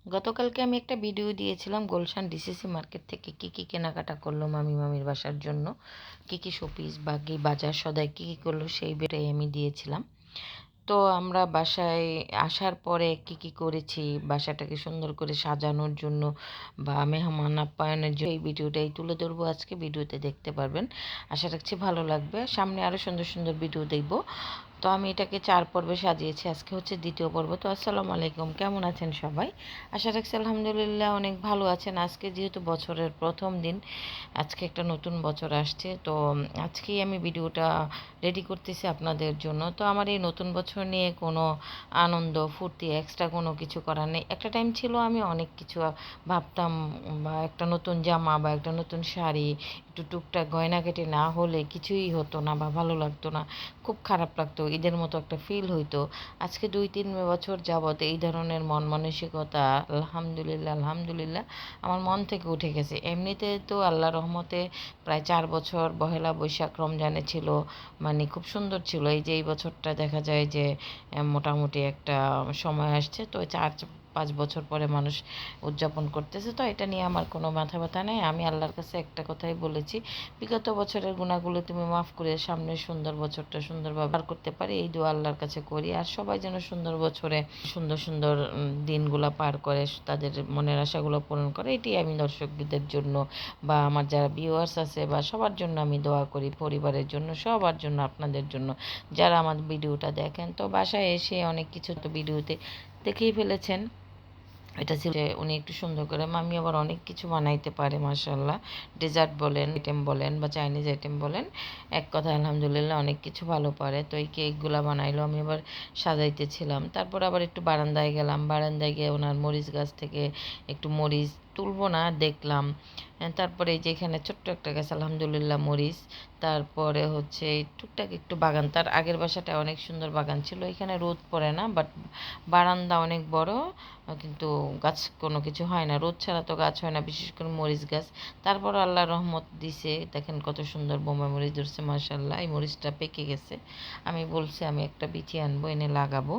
গতকালকে আমি একটা ভিডিও দিয়েছিলাম গুলশান ডিসিসি মার্কেট থেকে কী কেনাকাটা করলো মামির বাসার জন্য, কী শোপিস বা কী বাজার সদাই কী করলো সেই ভিডিওটাই আমি দিয়েছিলাম। তো আমরা বাসায় আসার পরে কী করেছি বাসাটাকে সুন্দর করে সাজানোর জন্য বা মেহমান আপ্যায়নের জন্য এই ভিডিওটাই তুলে ধরবো আজকে। ভিডিওতে দেখতে পারবেন, আশা রাখছি ভালো লাগবে। সামনে আরও সুন্দর সুন্দর ভিডিও দেখব। তো আমি এটাকে 4 পর্বে সাজিয়েছি, আজকে হচ্ছে 2য় পর্ব। তো আসসালামু আলাইকুম, কেমন আছেন সবাই? আশা রাখছি আলহামদুলিল্লাহ অনেক ভালো আছেন। আজকে যেহেতু বছরের প্রথম দিন, আজকে একটা নতুন বছর আসছে, তো আজকেই আমি ভিডিওটা রেডি করতেছি আপনাদের জন্য। তো আমার এই নতুন বছর নিয়ে কোনো আনন্দ ফুর্তি এক্সট্রা কোনো কিছু করার নেই। একটা টাইম ছিল আমি অনেক কিছু ভাবতাম, বা একটা নতুন জামা বা একটা নতুন শাড়ি, একটু টুকটাক গয়নাগাটি না হলে কিছুই হতো না বা ভালো লাগতো না, খুব খারাপ লাগতো, ঈদের মতো একটা ফিল হইতো। আজকে 2-3 বছর যাবত এই ধরনের মন মানসিকতা আলহামদুলিল্লাহ আমার মন থেকে উঠে গেছে। এমনিতে তো আল্লাহ রহমতে প্রায় 4 বছর পহেলা বৈশাখ রমজানে ছিল, মানে খুব সুন্দর ছিল। এই বছরটা দেখা যায় যে মোটামুটি একটা সময় আসছে, তো 4-5 বছর পরে মানুষ উদযাপন করতেছে। তো এটা নিয়ে আমার কোনো মাথা ব্যথা নেই। আমি আল্লাহর কাছে একটা কথাই বলেছি, বিগত বছরের গুণাগুলো তুমি মাফ করে সামনের সুন্দর বছরটা সুন্দরভাবে পার করতে পারি, এই দোয়া আল্লাহর কাছে করি। আর সবাই যেন সুন্দর বছরে সুন্দর সুন্দর দিনগুলো পার করে, তাদের মনের আশাগুলো পূরণ করে, এটাই আমি দর্শকদের জন্য বা আমার যারা ভিউয়ার্স আছে বা সবার জন্য আমি দোয়া করি, পরিবারের জন্য, সবার জন্য, আপনাদের জন্য যারা আমার ভিডিওটা দেখেন। তো বাসায় এসে অনেক কিছু তো ভিডিওতে দেখেই ফেলেছেন। এটা ছিল যে উনি একটু সুন্দর করে, মামি আবার অনেক কিছু বানাইতে পারে মাশাআল্লাহ। ডেজার্ট বলেন, আইটেম বলেন বা চাইনিজ আইটেম বলেন, এক কথায় আলহামদুলিল্লাহ অনেক কিছু ভালো পারে। তো এই কেকগুলো বানাইলো, আমি আবার সাজাইতেছিলাম। তারপর আবার একটু বারান্দায় গেলাম, বারান্দায় গিয়ে ওনার মরিচ গাছ থেকে একটু মরিচ তুলবো না দেখলাম। তারপরে এই যে এখানে ছোট্ট একটা গাছ আলহামদুলিল্লাহ মরিচ। তারপরে হচ্ছে এই টুকটাক একটু বাগান, তার আগের বাসাটা অনেক সুন্দর বাগান ছিল, এখানে রোদ পড়ে না, বাট বারান্দা অনেক বড়, কিন্তু গাছ কোনো কিছু হয় না, রোদ ছাড়া তো গাছ হয় না, বিশেষ করে মরিচ গাছ। তারপর আল্লাহ রহমত দিছে, দেখেন কত সুন্দর বোম্বাই মরিচ ধরছে মাশাআল্লাহ। এই মরিচটা পেকে গেছে, আমি বলছি আমি একটা বিচি আনবো এনে লাগাবো।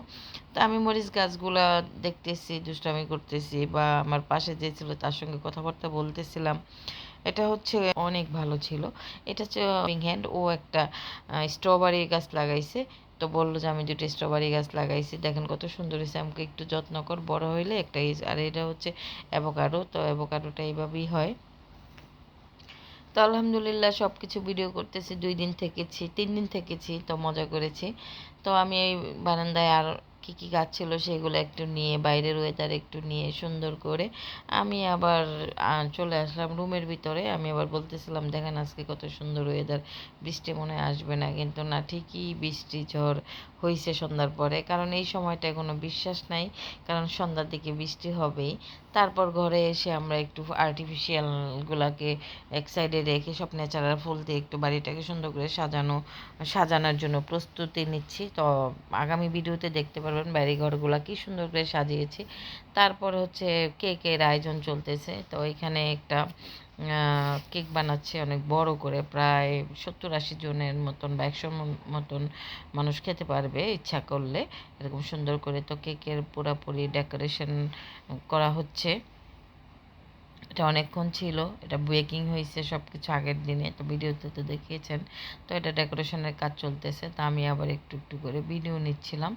তা আমি মরিচ গাছগুলা দেখতেছি, দুষ্টামি করতেছি, বা আমার পাশে যে ছিল তার সঙ্গে কথাবার্তা বলতেছিলাম। এটা হচ্ছে অনেক ভালো ছিল। এটা হচ্ছে হ্যান্ড, ও একটা স্ট্রবেরি গাছ লাগাইছে। তো বললো যে আমি 2টা স্ট্রবেরি গাছ লাগাইছি, দেখেন কত সুন্দর হয়েছে, আমাকে একটু যত্ন কর, বড় হইলে একটা আর এটা হচ্ছে অ্যাভোকাডো। তো অ্যাভোকাডোটা এইভাবেই হয়। তো আলহামদুলিল্লাহ সব কিছু ভিডিও করতেছি, 2 দিন থেকেছি, 3 দিন থেকেছি, তো মজা করেছি। তো আমি এই বারান্দায় আর কী গাছ ছিল সেগুলো একটু নিয়ে, বাইরের ওয়েদার একটু নিয়ে সুন্দর করে আমি আবার চলে আসলাম রুমের ভিতরে। আমি আবার বলতেছিলাম দেখেন আজকে কত সুন্দর ওয়েদার, বৃষ্টি মনে হয় আসবে না, কিন্তু না, ঠিকই বৃষ্টি ঝড় হয়েছে সন্ধ্যার পরে। কারণ এই সময়টায় কোনো বিশ্বাস নাই, কারণ সন্ধ্যার দিকে বৃষ্টি হবেই। তারপর ঘরে এসে আমরা একটু আর্টিফিশিয়ালগুলোকে এক সাইডে রেখে সব ন্যাচারাল ফুল দিয়ে একটু বাড়িটাকে সুন্দর করে সাজানোর জন্য প্রস্তুতি নিচ্ছি। তো আগামী ভিডিওতে দেখতে পারবেন বাড়িঘরগুলো কি সুন্দর করে সাজিয়েছি। তারপর হচ্ছে কেকের আয়োজন চলতেছে। তো এখানে একটা কেক বানাচ্ছে অনেক বড় করে, প্রায় 70-80 জনের মতন বা 100 মতন মানুষ খেতে পারবে ইচ্ছা করলে, এরকম সুন্দর করে। তো কেকের পুরোপুরি ডেকোরেশন করা হচ্ছে। এটা অনেকক্ষণ ছিল, এটা বেকিং হয়েছে সব কিছু আগের দিনে, তো ভিডিওতে তো দেখিয়েছেন। তো এটা ডেকোরেশনের কাজ চলতেছে, তা আমি আবার একটু একটু করে ভিডিও নিচ্ছিলাম,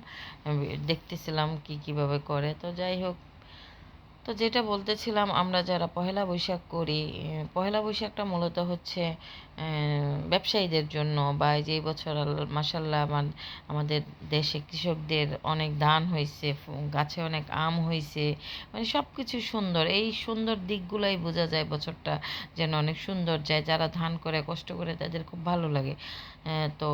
দেখতেছিলাম কীভাবে করে। তো যাই হোক, তো যেটা বলতেছিলাম, আমরা যারা পহেলা বৈশাখ করি, পহেলা বৈশাখটা মূলত হচ্ছে ব্যবসায়ীদের জন্য, বা এই যে এই বছর মাসাল্লাহ আমাদের দেশে কৃষকদের অনেক ধান হয়েছে, গাছে অনেক আম হয়েছে, মানে সব কিছু সুন্দর, এই সুন্দর দিকগুলাই বোঝা যায় বছরটা যেন অনেক সুন্দর যায়। যারা ধান করে কষ্ট করে তাদের খুব ভালো লাগে। তো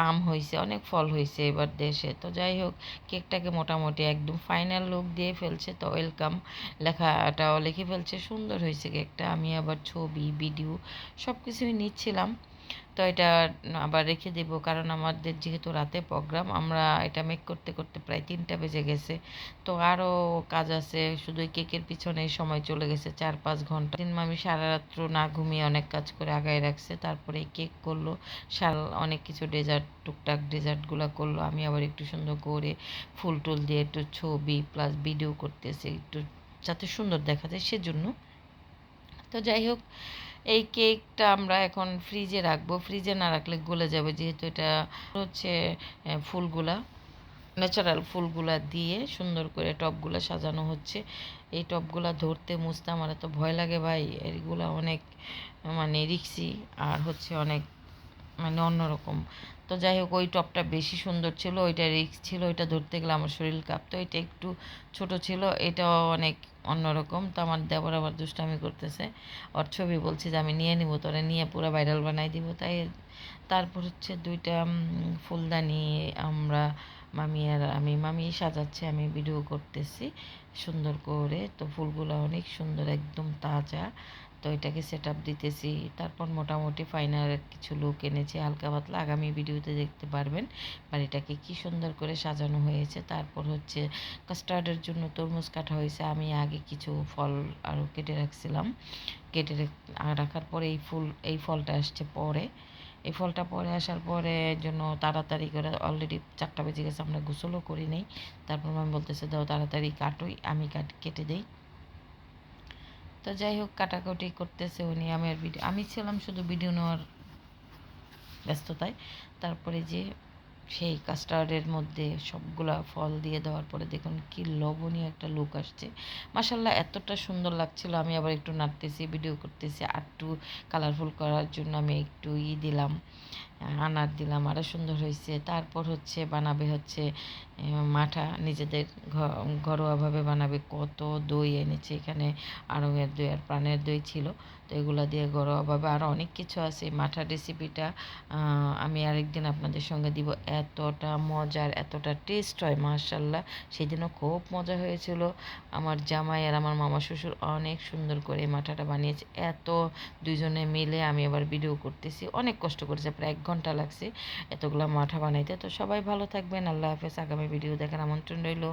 আম হয়েছে, অনেক ফল হয়েছে এবার দেশে। তো যাই হোক, কেকটাকে মোটামুটি একদম ফাইনাল লুক দিয়ে ফেলছে, তো ওয়েলকাম লেখাটাও লিখে ফেলছে, সুন্দর হয়েছে কেকটা। আমি আবার ছবি ভিডিও সব কিছুই নিচ্ছিলাম। তো এটা আবার রেখে দেব, কারণ আমাদের যেহেতু রাতে প্রোগ্রাম, আমরা এটা মেক করতে করতে প্রায় 3টা বেজে গেছে। তো আরও কাজ আছে, শুধু কেকের পিছনে সময় চলে গেছে 4-5 ঘন্টা। দিন আমি সারা রাত্র না ঘুমিয়ে অনেক কাজ করে আগায় রাখছে, তারপরে কেক করলো, অনেক কিছু ডেজার্ট, টুকটাক ডেজার্টগুলো করলো। আমি আবার একটু সুন্দর করে ফুল টুল দিয়ে একটু ছবি প্লাস ভিডিও করতেছি, একটু যাতে সুন্দর দেখা যায় সেজন্য। তো যাই হোক, এই কেকটা আমরা এখন ফ্রিজে রাখবো, ফ্রিজে না রাখলে গলে যাবে, যেহেতু এটা হচ্ছে ফুলগুলা ন্যাচারাল ফুলগুলা দিয়ে সুন্দর করে টবগুলা সাজানো হচ্ছে। এই টবগুলা ধরতে মুছতে আমার এত ভয় লাগে ভাই, এগুলা অনেক মানে রিক্সি আর হচ্ছে অনেক মানে অন্যরকম। তো যাই হোক, ওই টপটা বেশি সুন্দর ছিল, ওইটা রিক্স ছিল, ওইটা ধরতে গেলে আমার শরীর কাঁপতো। এটা একটু ছোট ছিল, এটাও অনেক অন্যরকম। তো আমার দেবর আবার দুষ্টামি করতেছে, ওর ছবি বলছি যে আমি নিয়ে নিব, তোরা নিয়ে পুরো ভাইরাল বানাই দিব। তাই তারপর হচ্ছে দুইটা ফুলদানি আমরা মামি আর আমি, মামি সাজাচ্ছে, আমি ভিডিও করতেছি সুন্দর করে। তো ফুলগুলো অনেক সুন্দর, একদম তাজা। তো এটাকে সেট আপ দিতেছি। তারপর মোটামুটি ফাইনাল কিছু লুক এনেছি হালকা পাতলা, আগামী ভিডিওতে দেখতে পারবেন বাড়িটাকে কি সুন্দর করে সাজানো হয়েছে। তারপর হচ্ছে কাস্টার্ডের জন্য তরমুজ কাটা হয়েছে, আমি আগে কিছু ফল আরও কেটে রাখছিলাম, রাখার পরে এই ফলটা আসছে পরে। এই ফলটা পরে আসার পরে জন্য তাড়াতাড়ি করে, অলরেডি 4টা বেজে গেছে, আমরা গোসলও করি নেই। তারপর আমি বলতেছে দাও তাড়াতাড়ি কাটোই, আমি কেটে দেই। তো যাই হোক, কাটাকুটি করতেছে উনি, আমি ছিলাম শুধু ভিডিও নেওয়ার ব্যস্ততায়। তারপরে যে সেই কাস্টার্ডের মধ্যে সবগুলা ফল দিয়ে দেওয়ার পরে দেখুন কি লোভনীয় একটা লুক আসছে। মাশাল্লাহ এতটা সুন্দর লাগছিল। আমি আবার একটু নাড়তেছি, ভিডিও করতেছি, আর একটু কালারফুল করার জন্য আমি একটু দিলাম, আনার দিলাম, আরও সুন্দর হয়েছে। তারপর হচ্ছে বানাবে হচ্ছে মাঠা, নিজেদের ঘরোয়াভাবে বানাবে। কত দই এনেছে এখানে, আড়ঙের দই আর প্রাণের দই ছিল। তো এগুলো দিয়ে ঘরোয়াভাবে আরও অনেক কিছু আছে। মাঠার রেসিপিটা আমি আরেকদিন আপনাদের সঙ্গে দিব। এতটা মজার, এতটা টেস্ট হয় মাশাল্লাহ। সেদিনও খুব মজা হয়েছিল। আমার জামাই আর আমার মামা শ্বশুর অনেক সুন্দর করে এই মাঠাটা বানিয়েছে। দুইজনে মিলে, আমি আবার ভিডিও করতেছি, অনেক কষ্ট করেছে, প্রায় 1 ঘন্টা লাগছে এতগুলো মাঠা বানাইতে। তো সবাই ভালো থাকবেন, আল্লাহ হাফেজ। আগামী ভিডিও দেখার আমন্ত্রণ রইল।